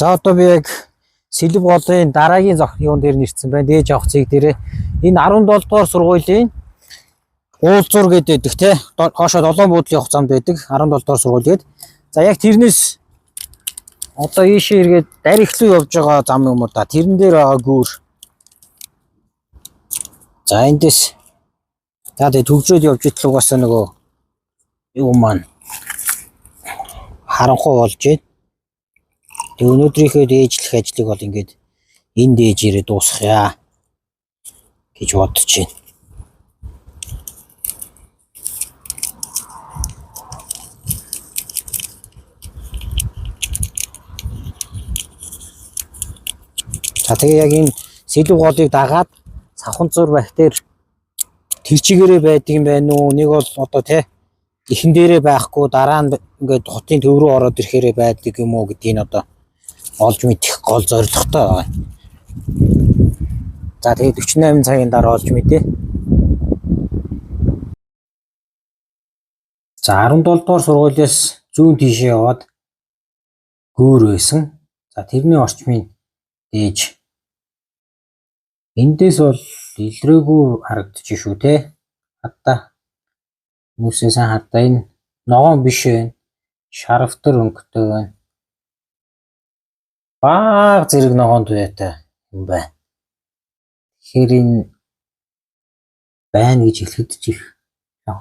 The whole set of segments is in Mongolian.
За одоо би яг Сэлб голын дараагийн юун дээр нэрсэн байна. Дээж авах цэг дээрээ энэ 17 дугаар сургуулийн уулзуур гэдэг те хоошоо 7 буудлын явах замд байдаг 17 дугаар сургууль гээд. За яг тэрнээс одоо ийшээ эргээд дарихлуу явж байгаа зам юм уу да. Тэрэн дээр байгаа гүүр. За эндээс тэгээ төгжөөд явж итэл угаасаа нөгөө юу маань харанхуй болж байна. Тэгээ өнөөдрийнхөө дээжлэх ажлыг бол ингээд энэ дээжээрээ дуусгая гэж бодож байна. За тэгээ яг энэ Сэлб голыг дагаад Савханцуур бактер тэр чигээрээ байдаг юм байна уу? Нэг бол одоо те ихэн дээрээ байхгүй дараа нь ингээд хотын төв рүү ороод ирэхээрээ байдаг юм уу гэдгийг одоо олж мэдэх гол зорилготой байгаа. За тэгээ 48 цагийн дараа олж мэдээ. За 17 дугаар сургуулиас зүүн тийшээ яваад гүүр байсан. За тэрний орчмын дээж. Эндээс бол илрээгүй харагдчих шүү те. Хадаа хүмүүсээс хадаа энэ ногоон биш вэ? Шарвтар өнгөтэй байна. Баг зэрэг ногоон туяатай юм байна. Тэгэхээр энэ байна гэж хэлэхэд ч их яг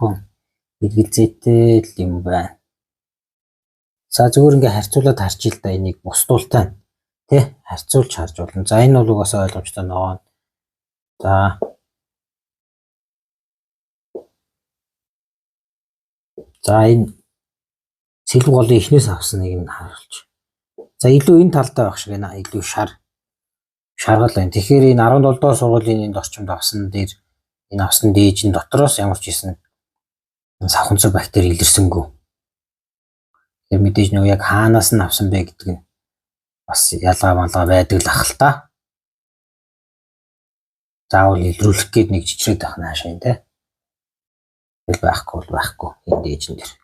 хэлгэлзээтэй л юм байна. За зүгээр ингээ харьцуулаад харж ил да энийг бусдуултай тий харьцуулж харж болно. За энэ бол угаасаа ойлгомжтой ногоон. За энэ Сэлб голын эхнээс авсан нэг нь харуулж. За илүү энэ талдаа байх шиг байна. Илүү шаргал байна. Тэгэхээр энэ 17 дугаар сургуулийн энэ орчимд авсан дээр энэ авсан дээжин дотроос ямар ч хийсэн Савханцуур бактери илэрсэнгүй. Тэгэхээр мэдээж нөгөө яг хаанаас нь авсан бэ гэдэг нь бас ялгаа малгай байдаг л ах л та. Заавал илрүүлэх гээд нэг жижигрээд байх наашаа юм те. Тэгэл байхгүй энэ дээжин дээр.